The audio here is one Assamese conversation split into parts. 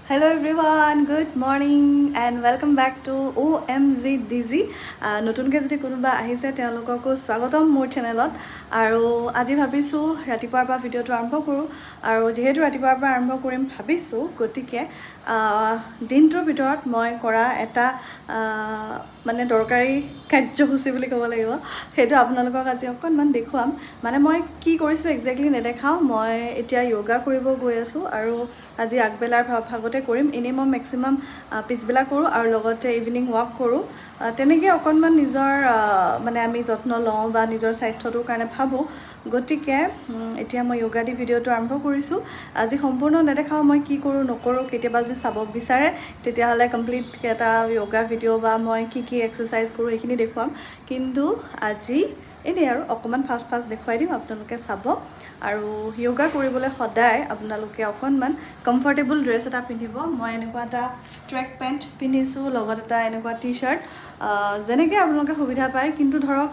Hello everyone, good morning and welcome back to OmG DG. নতুনকৈ যদি কোনোবা আহিছে তেওঁলোককো স্বাগতম মোৰ চেনেলত আৰু আজি ভাবিছো ৰাতিপুৱাৰ পৰা ভিডিওটো আৰম্ভ কৰো আৰু যেহেতু ৰাতিপুৱাৰ পৰা আৰম্ভ কৰিম ভাবিছো গতিকে দিনটোৰ ভিতৰত মই কৰা এটা মানে দৰকাৰী কাৰ্যসূচী বুলি ক'ব লাগিব সেইটো আপোনালোকক আজি অকণমান দেখুৱাম মানে মই কি কৰিছো এক্স্যাক্টলি নেদেখাও মই এতিয়া যোগা কৰিব গৈ আছো আৰু আজি আগবেলাৰ ভাগতে কৰিম এনে মই ম্যাক্সিমাম পিছবেলা কৰো আৰু লগতে ইভিনিং ওয়াক কৰো তেনেকৈ অকণমান নিজৰ মানে আমি যত্ন লওঁ বা নিজৰ স্বাস্থ্যটোৰ কাৰণে ভাবো গতিকে এতিয়া মই যোগা দি ভিডিওটো আৰম্ভ কৰিছো আজি সম্পূৰ্ণ নেদেখাও মই কি কৰো নকৰো কেতিয়াবা যদি চাব বিচাৰে তেতিয়া হলে কমপ্লিট এটা যোগা ভিডিও বা মই কি এক্সাৰসাইজ কৰো এইখিনি দেখুৱাম কিন্তু আজি এনে আৰু অকমান ফাস্ট দেখুৱাই দিম আপোনালোকে চাব আৰু যোগা কৰিবলৈ সদায় আপোনালোকে অকণমান কমফৰ্টেবল ড্ৰেছ এটা পিন্ধিব মই এনেকুৱা এটা ট্ৰেক পেন্ট পিন্ধিছো লগত এটা এনেকুৱা টি-শাৰ্ট যেনেকৈ আপোনালোকে সুবিধা পায় কিন্তু ধৰক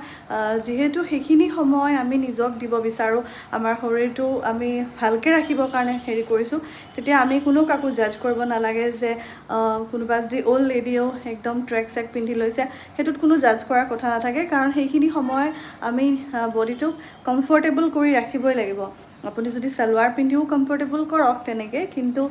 যেহেতু সেইখিনি সময় আমি নিজক দিব বিচাৰো আমাৰ শৰীৰটো আমি ভালকৈ ৰাখিবৰ কাৰণে হেৰি কৰিছো তেতিয়া আমি কোনো কাকো জাজ কৰিব নালাগে যে কোনোবা যদি ওল্ড লেডিও একদম ট্ৰেক চেক পিন্ধি লৈছে হেতুত কোনো জাজ কৰাৰ কথা নাথাকে কাৰণ সেইখিনি সময় আমি বডিটোক কমফৰ্টেবল কৰি ৰাখিবই লাগিব আপুনি যদি সালোয়াৰ পিন্ধিও কমফৰ্টেবল কৰক তেনেকৈ কিন্তু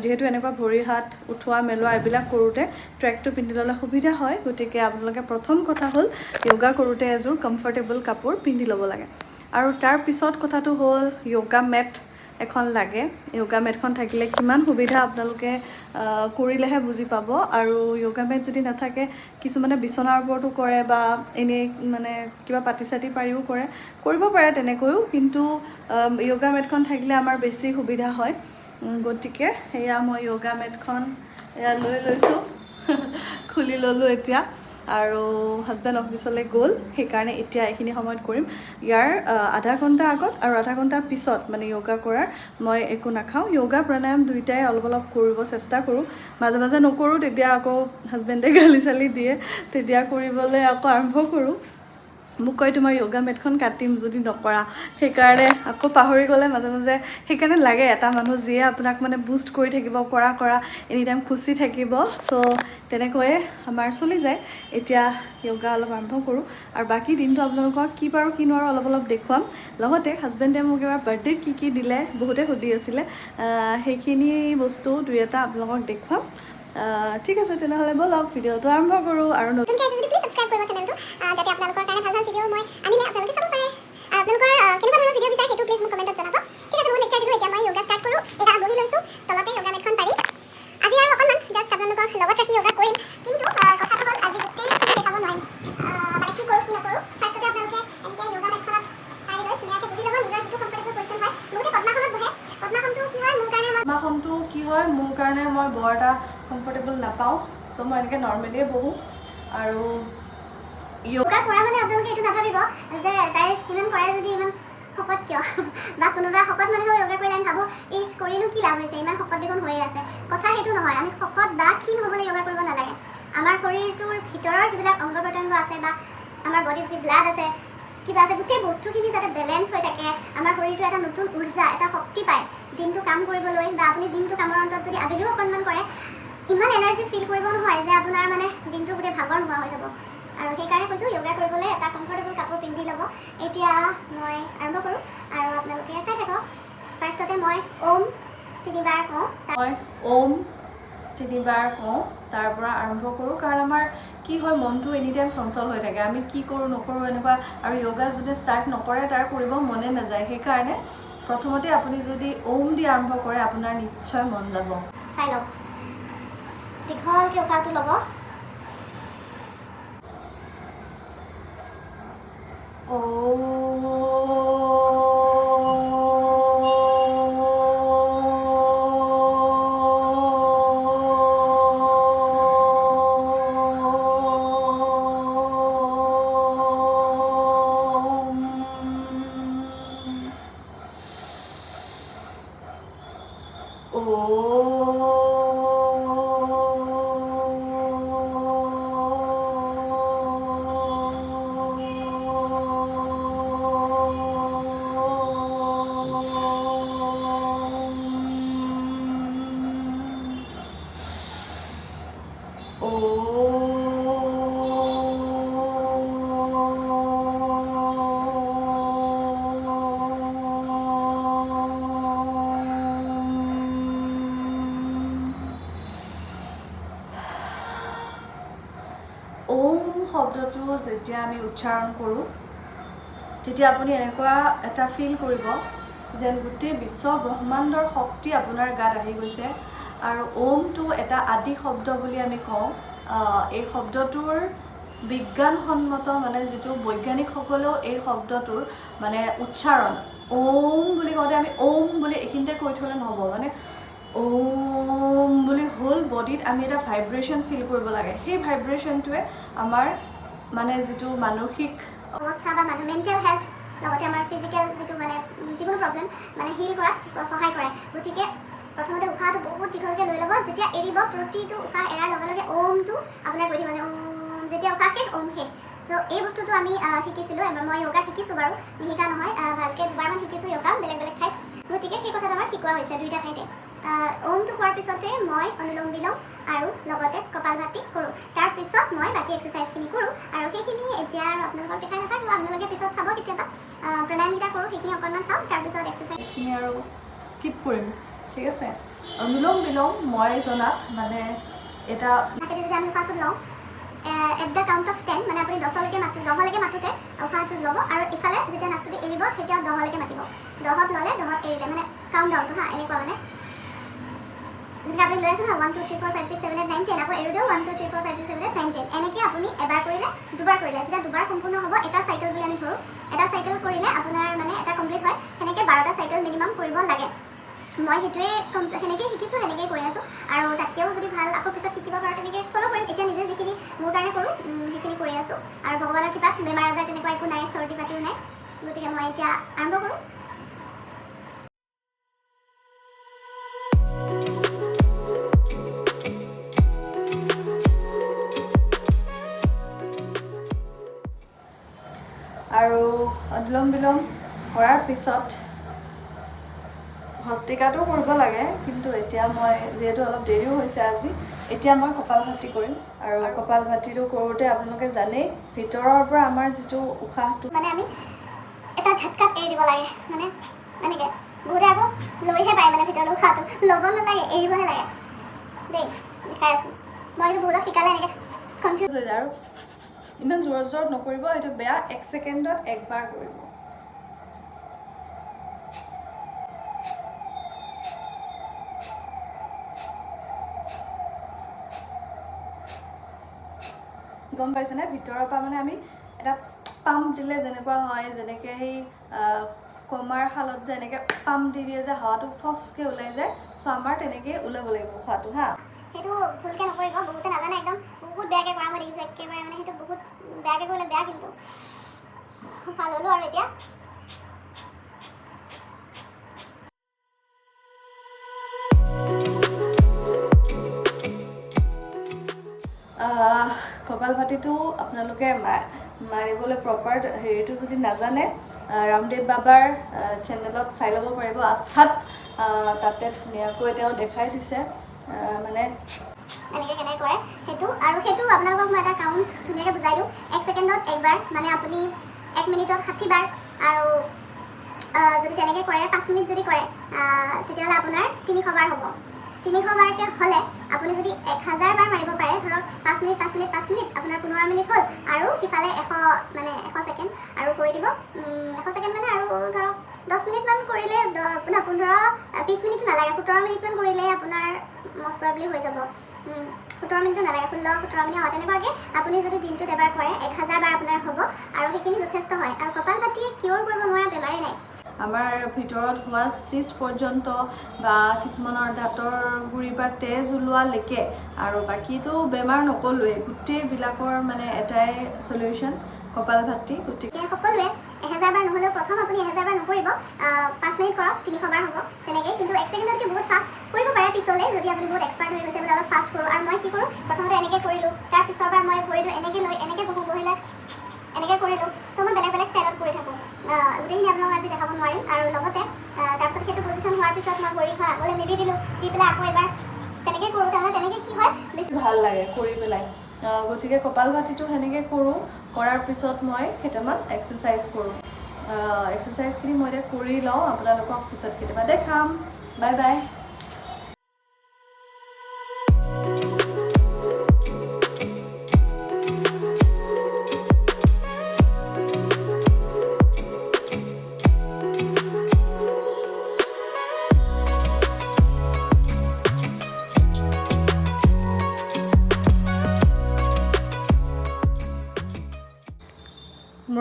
যেহেতু এনেকুৱা ভৰি হাত উঠোৱা মেলোৱা এইবিলাক কৰোতে ট্ৰেকটো পিন্ধি ল'লে সুবিধা হয় গতিকে আপোনালোকে প্ৰথম কথা হ'ল যোগা কৰোতে এযোৰ কমফৰ্টেবল কাপোৰ পিন্ধি ল'ব লাগে আৰু তাৰ পিছত কথাটো হ'ল যোগা মেট এখন লাগে যোগা মেটখন থাকিলে কিমান সুবিধা আপোনালোকে কৰিলেহে বুজি পাব আৰু যোগা মেট যদি নাথাকে কিছুমানে বিছনাৰ ওপৰতো কৰে বা এনে মানে কিবা পাটি সাটি পাৰিও কৰে কৰিব পাৰে তেনেকৈও কিন্তু যোগা মেটখন থাকিলে আমাৰ বেছি সুবিধা হয় গতিকে হেয়া মই যোগা মেটখন এয়া লৈ লৈছো খুলি ললো এতিয়া আৰু হাজবেণ্ড অফিচলৈ গ'ল সেইকাৰণে এতিয়া এইখিনি সময়ত কৰিম ইয়াৰ আধা ঘণ্টা আগত আৰু আধা ঘণ্টা পিছত মানে যোগা কৰাৰ মই একো নাখাওঁ যোগা প্ৰাণায়াম দুইটাই অলপ কৰিব চেষ্টা কৰোঁ মাজে মাজে নকৰোঁ তেতিয়া আকৌ হাজবেণ্ডে গালি চালি দিয়ে তেতিয়া কৰিবলৈ আকৌ আৰম্ভ কৰোঁ মোক কয় তোমাৰ যোগা মেটখন কাটিম যদি নকৰা সেইকাৰণে আকৌ পাহৰি গ'লে মাজে মাজে সেইকাৰণে লাগে এটা মানুহ যিয়ে আপোনাক মানে বুষ্ট কৰি থাকিব কৰা এনি টাইম খুচি থাকিব সো তেনেকৈয়ে আমাৰ চলি যায় এতিয়া যোগা অলপ আৰম্ভ কৰোঁ আৰু বাকী দিনটো আপোনালোকক কি পাৰো কি নোৱাৰো অলপ দেখুৱাম লগতে হাজবেণ্ডে মোক এবাৰ বাৰ্থডে কি দিলে বহুতে সুধি আছিলে সেইখিনি বস্তু দুই এটা আপোনালোকক দেখুৱাম ঠিক আছে তেনেহ'লে বলক ভিডিওটো আৰম্ভ কৰোঁ আৰু নতুনকৈ যদি প্লিজ সাবস্ক্ৰাইব কৰিব চেনেলটো যাতে আপোনালোকৰ কাৰণে ভাল ভিডিও মই আনিলে আপোনালোকে চাব পাৰে আৰু আপোনালোকৰ কেনেকুৱা ধৰণৰ ভিডিও বিচাৰে সেইটো প্লিজ মোক কমেণ্টত জনাব ঠিক আছে মই লেকচাৰ দিলোঁ এতিয়া মই যোগা ষ্টাৰ্ট কৰোঁ এটা বহি লৈছোঁ তলতে যোগা মেটখন পাৰি আজি আৰু অকণমান জাষ্ট আপোনালোকৰ লগত ৰাখি যোগা কৰিম কিন্তু কথাটো হ'ল আজি গোটেইখিনি দেখাব নোৱাৰিম মানে কি কৰোঁ কি নকৰোঁ ফাৰ্ষ্টতে আপোনালোকে এনেকৈ যোগা মেটখনত পাৰি লৈ ধুনীয়াকৈ বহি ল'ব নিজৰ যিটো কমফৰ্টেবল পজিশ্যন হয় বহুতে পদ্মাসনত বহে পদ্মাসনটো কি হয় মোৰ কাৰণে মই বৰ এটা কমফৰ্টেবল নাপাওঁ সো মই এনেকৈ নৰ্মেলিয়ে বহোঁ আৰু যোগা কৰা মানে আপোনালোকে এইটো নাভাবিব যে তাই ইমান কৰে যদি ইমান শকত কিয় বা কোনোবা শকত মানুহেও যোগা কৰিলে আমি ভাবোঁ এই কৰিনো কি লাভ হৈছে ইমান শকত দেখোন হৈয়ে আছে কথা সেইটো নহয় আমি শকত বা ক্ষীণ হ'বলৈ যোগা কৰিব নালাগে আমাৰ শৰীৰটোৰ ভিতৰৰ যিবিলাক অংগ প্ৰত্যংগ আছে বা আমাৰ বডিত যি ব্লাড আছে কিবা আছে গোটেই বস্তুখিনি যাতে বেলেঞ্চ হৈ থাকে আমাৰ শৰীৰটো এটা নতুন ঊৰ্জা এটা শক্তি পায় দিনটো কাম কৰিবলৈ বা আপুনি দিনটো কামৰ অন্তত যদি আবেলিও অকণমান কৰে ইমান এনাৰ্জি ফিল কৰিব নহয় যে আপোনাৰ মানে দিনটো গোটেই ভাগৰ নোহোৱা হৈ যাব আৰু সেইকাৰণে কৈছোঁ যোগা কৰিবলৈ এটা কমফৰ্টেবল কাপোৰ পিন্ধি ল'ব এতিয়া মই আৰম্ভ কৰোঁ আৰু আপোনালোকে চাই থাকক ফাৰ্ষ্টতে মই ওম তিনিবাৰ কওঁ তাৰ পৰা আৰম্ভ কৰোঁ কাৰণ আমাৰ কি হয় মনটো এনি টাইম চঞ্চল হৈ থাকে আমি কি কৰোঁ নকৰোঁ এনেকুৱা আৰু যোগা যদি ষ্টাৰ্ট নকৰে তাৰ কৰিব মনে নাযায় সেইকাৰণে প্ৰথমতে আপুনি যদি ওম দি আৰম্ভ কৰে আপোনাৰ নিশ্চয় মন যাব চাই লওক দীঘলকৈ উশাহটো ল'ব শব্দটো যেতিয়া আমি উচ্চাৰণ কৰোঁ তেতিয়া আপুনি এনেকুৱা এটা ফিল কৰিব যেন গোটেই বিশ্ব ব্ৰহ্মাণ্ডৰ শক্তি আপোনাৰ গাত আহি গৈছে আৰু ওমটো এটা আদি শব্দ বুলি আমি কওঁ এই শব্দটোৰ বিজ্ঞানসন্মত মানে যিটো বৈজ্ঞানিকসকলেও এই শব্দটোৰ মানে উচ্চাৰণ ওম বুলি কওঁতে আমি ওম বুলি এইখিনিতে কৈ থ'লে নহ'ব মানে ওম বুলি হোল বডিত আমি এটা ভাইব্ৰেশ্যন ফিল কৰিব লাগে সেই ভাইব্ৰেশ্যনটোৱে আমাৰ মানে যিটো মানসিক অৱস্থা বা মানে মেণ্টেল হেল্থ লগতে আমাৰ ফিজিকেল যিটো মানে যিকোনো প্ৰব্লেম মানে হিল কৰাত সহায় কৰে গতিকে প্ৰথমতে উশাহটো বহুত দীঘলকৈ লৈ ল'ব যেতিয়া এৰিব প্ৰতিটো উশাহ এৰাৰ লগে লগে ওমটো আপোনাৰ কৈ থাকিব মানে যেতিয়া উশাহ শেষ ওম শেষ চ' এই বস্তুটো আমি শিকিছিলোঁ এবাৰ মই য়োগা শিকিছোঁ বাৰু নিশিকা নহয় ভালকৈ দুবাৰমান শিকিছোঁ য়োগা বেলেগ বেলেগ ঠাইত গতিকে সেই কথাটো আমাৰ শিকোৱা হৈছে দুইটা ঠাইতে ওমটো হোৱাৰ পিছতে মই অনুলোম বিলোম আৰু লগতে কপালভাতি কৰোঁ তাৰপিছত মই বাকী এক্সাৰচাইজখিনি কৰোঁ আৰু সেইখিনি এতিয়া আৰু আপোনালোকক দেখাই নাথাকিব আপোনালোকে পিছত চাব কেতিয়াবা প্ৰাণায়ামকেইটা কৰোঁ সেইখিনি অকণমান চাওঁ তাৰপিছত এক্সাৰচাইজখিনি আৰু স্কিপ কৰিম ঠিক আছে অনুলোম বিলোম মই জনাত মানে এটা যদি আমি উশাহটো লওঁ এট দ্য কাউণ্ট অফ 10 মানে আপুনি 10লৈকে মাতোঁতে উশাহটো ল'ব আৰু ইফালে যেতিয়া নাকটোদি এৰিব তেতিয়া 10লৈকে মাতিব 10ত ল'লে 10ত এৰিলে মানে কাউণ্ট ডাউনটো এনেকুৱা মানে যেনেকৈ আপুনি লৈ আছে ন 1 2 3 4 5 6 7 8 9 10 আকৌ এৰি দিওঁ 1 2 3 4 5 6 7 8 9 10 এনেকৈ আপুনি এবাৰ কৰিলে দুবাৰ কৰিলে যেতিয়া দুবাৰ সম্পূৰ্ণ হ'ব এটা চাইকেল বুলি আমি ধৰোঁ এটা চাইকেল কৰিলে আপোনাৰ মানে এটা কমপ্লিট হয় সেনেকৈ 12টা চাইকেল মিনিমাম কৰিব লাগে মই সেইটোৱে সেনেকৈয়ে শিকিছোঁ সেনেকৈয়ে কৰি আছোঁ আৰু তাতকৈও যদি ভাল আকৌ পিছত শিকিব পাৰোঁ তেনেকৈ ফ'ল' কৰিম এতিয়া নিজে যিখিনি মোৰ কাৰণে কৰোঁ সেইখিনি কৰি আছোঁ আৰু ভগৱানৰ কৃপাত বেমাৰ আজাৰ তেনেকুৱা একো নাই চৰ্দি পাতিও নাই গতিকে মই এতিয়া আৰম্ভ কৰোঁ আৰু অনুলোম বিলোম কৰাৰ পিছত ভস্ত্ৰিকাটো কৰিব লাগে কিন্তু এতিয়া মই যিহেতু অলপ দেৰিও হৈছে আজি এতিয়া মই কপালভাতি কৰিম আৰু কপালভাতিটো কৰোঁতে আপোনালোকে জানেই ভিতৰৰ পৰা আমাৰ যিটো উশাহটো মানে আমি এটা ঝটকাত এৰি দিব লাগে মানে এনেকৈ বহুতে আকৌ লৈহে পায় মানে ভিতৰলৈ উশাহটো ল'ব নালাগে এৰিবহে লাগে দেই শিকাই আছোঁ মই কিন্তু বহুতক শিকালে এনেকৈ কনফিউজ হৈ যায় আৰু ইমান জোৰত জোৰত নকৰিব এইটো বেয়া 1 ছেকেণ্ডত একবাৰ কৰিব গম পাইছেনে ভিতৰৰ পৰা মানে আমি এটা পাম্প দিলে যেনেকুৱা হয় যেনেকৈ সেই কমাৰ শালত যে এনেকৈ পাম্প দি দিয়ে যে হাৱাটো ফচকৈ ওলাই যায় চ' আমাৰ তেনেকৈ ওলাব লাগিব উশাহটো হা সেইটো ভুলকৈ নকৰিব বহুতে নাজানে একদম বহুত বেয়াকৈ কৰা মই দেখিছোঁ একেবাৰে মানে সেইটো বহুত বেয়াকৈ কৰিলে বেয়া কিন্তু ভাল হ'লোঁ আৰু এতিয়া কপালভাতিটো আপোনালোকে মাৰিবলৈ প্ৰপাৰ হেৰিটো যদি নাজানে ৰামদেৱ বাবাৰ চেনেলত চাই ল'ব পাৰিব আস্থাত তাতে ধুনীয়াকৈ তেওঁ দেখাই দিছে মানে এনেকৈ কেনেকৈ কৰে সেইটো আৰু সেইটো আপোনালোকক মই এটা কাউণ্ট ধুনীয়াকৈ বুজাই দিওঁ 1 ছেকেণ্ডত একবাৰ মানে আপুনি 1 মিনিটত 60 বাৰ আৰু যদি তেনেকৈ কৰে 5 মিনিট যদি কৰে তেতিয়াহ'লে আপোনাৰ 300 বাৰ হ'ব 300 বাৰকৈ হ'লে আপুনি যদি 1000 বাৰ মাৰিব পাৰে ধৰক 5 মিনিট 5 মিনিট 5 মিনিট আপোনাৰ 15 মিনিট হ'ল আৰু সিফালে 100 ছেকেণ্ড আৰু কৰি দিব 100 ছেকেণ্ড মানে আৰু ধৰক 10 মিনিটমান কৰিলে আপোনাৰ 20 মিনিটো নালাগে 17 মিনিটমান কৰিলে আপোনাৰ মষ্ট প্ৰবলি হৈ যাব 17 মিনিটো নালাগে 16-17 মিনিট তেনেকুৱাকৈ আপুনি যদি দিনটোত এবাৰ কৰে 1000 বাৰ আপোনাৰ হ'ব আৰু সেইখিনি যথেষ্ট হয় আৰু কপালভাতিয়ে কিয়ৰ কৰিব নোৱাৰা বেমাৰেই নাই আমাৰ ভিতৰত হোৱা চিষ্ট পৰ্যন্ত বা কিছুমানৰ দাঁতৰ গুৰিৰ পৰা তেজ ওলোৱালৈকে আৰু বাকীটো বেমাৰ নকলোৱেই গোটেইবিলাকৰ মানে এটাই চলিউশ্যন কপালভাতি গতিকে সকলোৱে 1000 বাৰ নহ'লেও প্ৰথম আপুনি 1000 বাৰ নকৰিব 5 মিনিট কৰক 300 বাৰ হ'ব তেনেকৈ কিন্তু 1 ছেকেণ্ডতকৈ বহুত ফাষ্ট কৰিব পাৰে পিছলৈ যদি আপুনি বহুত এক্সপাৰ্ট হৈ গৈছে বোলে অলপ ফাষ্ট কৰোঁ আৰু মই কি কৰোঁ প্ৰথমতে এনেকৈ কৰিলোঁ তাৰ পিছৰবাৰ মই ভৰিটো এনেকৈ লৈ এনেকৈ বহিলে এনেকৈ কৰিলোঁ তো মই বেলেগ বেলেগ ষ্টাইলত কৰি থাকোঁ গোটেইখিনি আপোনালোকক আজি দেখাব নোৱাৰিম আৰু লগতে তাৰপিছত সেইটো পজিশ্যন হোৱাৰ পিছত মই ভৰিখন আগলৈ মেলি দিলোঁ দি পেলাই আকৌ এবাৰ তেনেকৈ কৰোঁ তাৰমানে তেনেকৈ কি হয় বেছি ভাল লাগে কৰি পেলাই গতিকে কপালভাতিটো সেনেকৈ কৰোঁ কৰাৰ পিছত মই কেইটামান এক্সাৰচাইজ কৰোঁ এক্সাৰচাইজখিনি মই এতিয়া কৰি লওঁ আপোনালোকক পিছত কেতিয়াবা দেখাম বাই বাই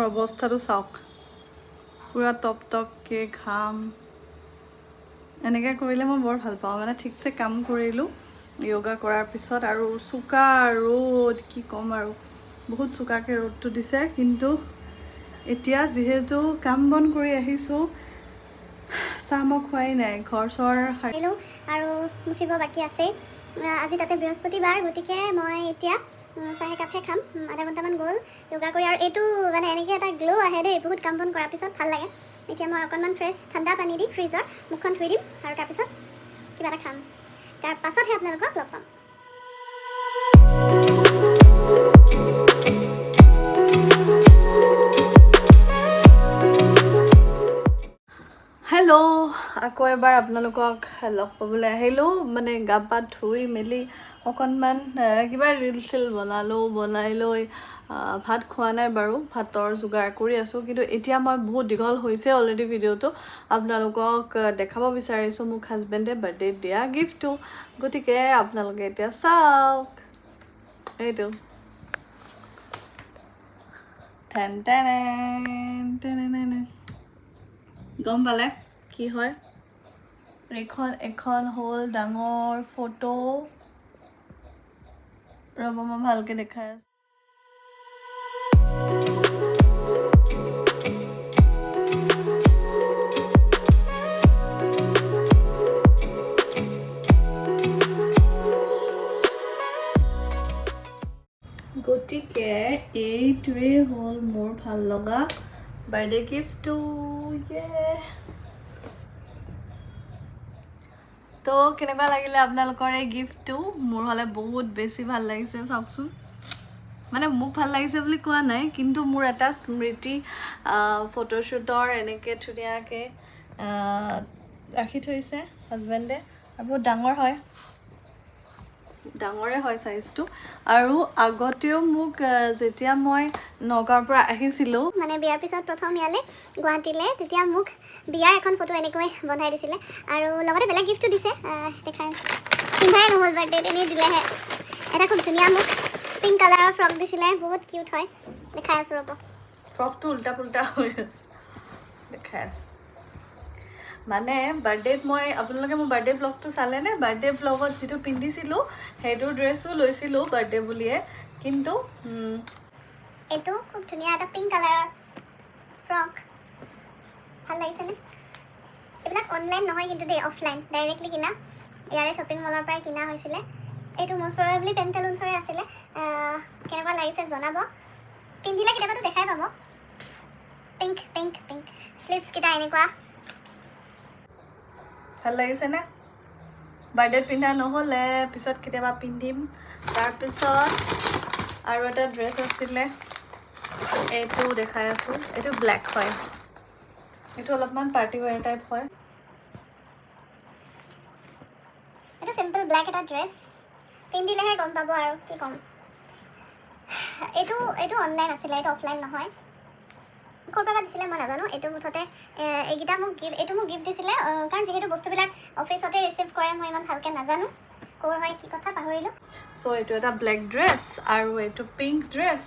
মোৰ অৱস্থাটো চাওক পুৰা টপকে ঘাম এনেকৈ কৰিলে মই বৰ ভাল পাওঁ মানে ঠিকছে কাম কৰিলোঁ য়োগা কৰাৰ পিছত আৰু চোকা ৰ'দ কি ক'ম আৰু বহুত চোকাকৈ ৰ'দটো দিছে কিন্তু এতিয়া যিহেতু কাম বন কৰি আহিছোঁ চাহ মই খোৱাই নাই ঘৰ চৰ সাৰিলোঁ আৰু মুচিব বাকী আছেই আজি তাতে বৃহস্পতিবাৰ গতিকে মই এতিয়া চাহ একাপহে খাম আধা ঘণ্টামান গ'ল য়োগা কৰি আৰু এইটো মানে এনেকৈ এটা গ্ল' আহে দেই বহুত কাম বন কৰাৰ পিছত ভাল লাগে এতিয়া মই অকণমান ফ্ৰেছ ঠাণ্ডা পানী দি ফ্ৰিজৰ মুখখন ধুই দিম আৰু তাৰপিছত কিবা এটা খাম তাৰ পাছতহে আপোনালোকক লগ পাম হেল্ল' আকৌ এবাৰ আপোনালোকক লগ পাবলৈ আহিলোঁ মানে গা পা ধুই মেলি অকণমান কিবা ৰিল চিল বনাই লৈ ভাত খোৱা নাই বাৰু ভাতৰ যোগাৰ কৰি আছোঁ কিন্তু এতিয়া মই বহুত দীঘল হৈছে অলৰেডি ভিডিঅ'টো আপোনালোকক দেখাব বিচাৰিছোঁ মোক হাজবেণ্ডে বাৰ্থডেত দিয়া গিফ্টটো গতিকে আপোনালোকে এতিয়া চাওক এইটো টেন টেন গম পালে কি হয় এখন হ'ল ডাঙৰ ফটো ৰ'ব মই ভালকৈ দেখাই আছোঁ গতিকে এইটোৱে হ'ল মোৰ ভাল লগা বাৰ্থডে গিফ্টটো তো কেনেকুৱা লাগিলে আপোনালোকৰ এই গিফ্টটো মোৰ হ'লে বহুত বেছি ভাল লাগিছে চাওকচোন মানে মোক ভাল লাগিছে বুলি কোৱা নাই কিন্তু মোৰ এটা স্মৃতি ফটোশ্বুটৰ এনেকৈ ধুনীয়াকৈ ৰাখি থৈছে হাজবেণ্ডে আৰু বহুত ডাঙৰে হয় চাইজটো আৰু আগতেও মোক যেতিয়া মই নগাঁৱৰ পৰা আহিছিলোঁ মানে বিয়াৰ পিছত প্ৰথম ইয়ালৈ গুৱাহাটীলৈ তেতিয়া মোক বিয়াৰ এখন ফটো এনেকৈ বনাই দিছিলে আৰু লগতে বেলেগ গিফ্টটো দিছে দেখাই পিন্ধাই নহ'ল বাৰ্থডেত এনেই দিলেহে এটা খুব ধুনীয়া মোক পিংক কালাৰৰ ফ্ৰক দিছিলে বহুত কিউট হয় দেখাই আছোঁ ৰ'ব ফ্ৰকটো উল্টা পুল্টা হৈ আছে দেখাই আছোঁ মানে বাৰ্থডেত মই আপোনালোকে মোৰ বাৰ্থডে ব্লগটো চালেনে বাৰ্থডে ব্লগত যিটো পিন্ধিছিলোঁ সেইটো ড্ৰেছো লৈছিলোঁ বাৰ্থডে বুলিয়ে কিন্তু এইটো খুব ধুনীয়া এটা পিংক কালাৰৰ ফ্ৰক ভাল লাগিছেনে এইবিলাক অনলাইন নহয় কিন্তু দেই অফলাইন ডাইৰেক্টলি কিনা ইয়াৰে শ্বপিং মলৰ পৰাই কিনা হৈছিলে এইটো মষ্ট প্ৰবেবলি পেণ্টেলুনছৰে আছিলে কেনেকুৱা লাগিছে জনাব পিন্ধিলে কেতিয়াবাতো দেখাই পাব পিংক পিংক পিংক স্লিভছকেইটা এনেকুৱা ভাল লাগিছেনে বাৰ্থডেত পিন্ধা নহ'লে পিছত কেতিয়াবা পিন্ধিম তাৰপিছত আৰু এটা ড্ৰেছ আছিলে এইটো দেখাই আছোঁ এইটো ব্লেক হয় এইটো অলপমান পাৰ্টি ৱেৰ টাইপ হয় এইটো চিম্পল ব্লেক এটা ড্ৰেছ পিন্ধিলেহে গম পাব আৰু কি ক'ম এইটো অনলাইন আছিলে এইটো অফলাইন নহয় ক'ৰ পৰা দিছিলে মই নাজানো এইটো মুঠতে এইকেইটা এইটো মোক গিফ্ট দিছিলে কাৰণ যিহেতু বস্তুবিলাক অফিচতে ৰিচিভ কৰে মই ইমান ভালকৈ নাজানো ক'ৰ হয় কি কথা পাহৰিলোঁ চ' এইটো এটা ব্লেক ড্ৰেছ আৰু এইটো পিংক ড্ৰেছ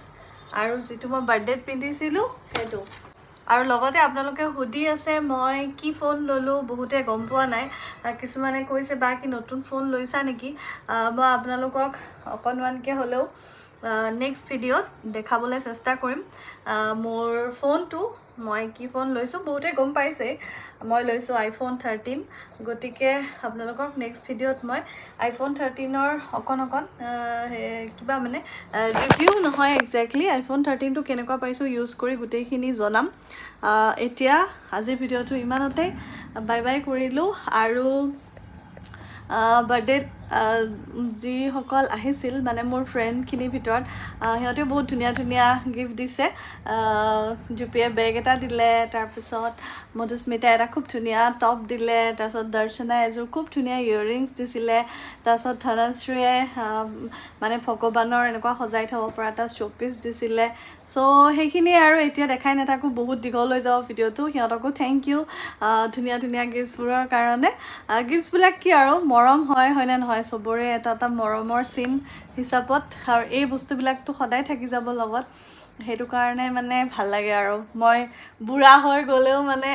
আৰু যিটো মই বাৰ্থডেত পিন্ধিছিলোঁ সেইটো আৰু লগতে আপোনালোকে সুধি আছে মই কি ফোন ল'লোঁ বহুতে গম পোৱা নাই কিছুমানে কৈছে বা কি নতুন ফোন লৈছা নেকি মই আপোনালোকক অকণমানকৈ হ'লেও নেক্সট ভিডিঅ'ত দেখাবলৈ চেষ্টা কৰিম মোৰ ফোনটো মই কি ফোন লৈছোঁ বহুতে গম পাইছে মই লৈছোঁ iPhone 13 গতিকে আপোনালোকক নেক্সট ভিডিঅ'ত মই iPhone 13ৰ অকণ কিবা মানে ৰিভিউ নহয় একজেক্টলি iPhone 13টো কেনেকুৱা পাইছোঁ ইউজ কৰি গোটেইখিনি জনাম এতিয়া আজিৰ ভিডিঅ'টো ইমানতে বাই বাই কৰিলোঁ আৰু বাৰ্থডেত যিসকল আহিছিল মানে মোৰ ফ্ৰেণ্ডখিনিৰ ভিতৰত সিহঁতেও বহুত ধুনীয়া ধুনীয়া গিফ্ট দিছে জুপিয়ে বেগ এটা দিলে তাৰপিছত মধুস্মিতাই এটা খুব ধুনীয়া টপ দিলে তাৰপিছত দৰ্শনাই এযোৰ খুব ধুনীয়া ইয়েৰিংছ দিছিলে তাৰপিছত ধনশ্ৰীয়ে মানে ভগৱানৰ এনেকুৱা সজাই থ'ব পৰা এটা শ্ব'পিচ দিছিলে চ' সেইখিনিয়ে আৰু এতিয়া দেখাই নাথাকোঁ বহুত দীঘল হৈ যাব ভিডিঅ'টো সিহঁতকো থেংক ইউ ধুনীয়া ধুনীয়া গিফ্টছবোৰৰ কাৰণে গিফ্টছবিলাক কি আৰু মৰম হয়নে নহয় চবৰে এটা এটা মৰমৰ চিন হিচাপত আৰু এই বস্তুবিলাকতো সদায় থাকি যাব লগত সেইটো কাৰণে মানে ভাল লাগে আৰু মই বুঢ়া হৈ গ'লেও মানে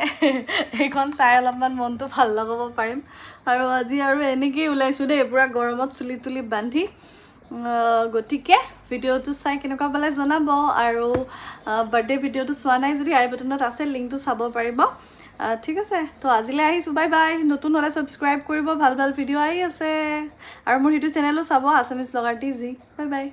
এইখন চাই অলপমান মনটো ভাল লগাব পাৰিম আৰু আজি আৰু এনেকেই ওলাইছোঁ দেই পুৰা গৰমত চুলি তুলি বান্ধি গতিকে ভিডিঅ'টো চাই কেনেকুৱা পালে জনাব আৰু বাৰ্থডে ভিডিঅ'টো চোৱা নাই যদি আই বাটনত আছে লিংকটো চাব পাৰিব ঠিক আছে তো আজিলৈ আহিছোঁ বাই বাই নতুন হ'লে ছাবস্ক্ৰাইব কৰিব ভাল ভাল ভিডিঅ' আহি আছে আৰু মোৰ সেইটো চেনেলো চাব Assamese blogger DG bye bye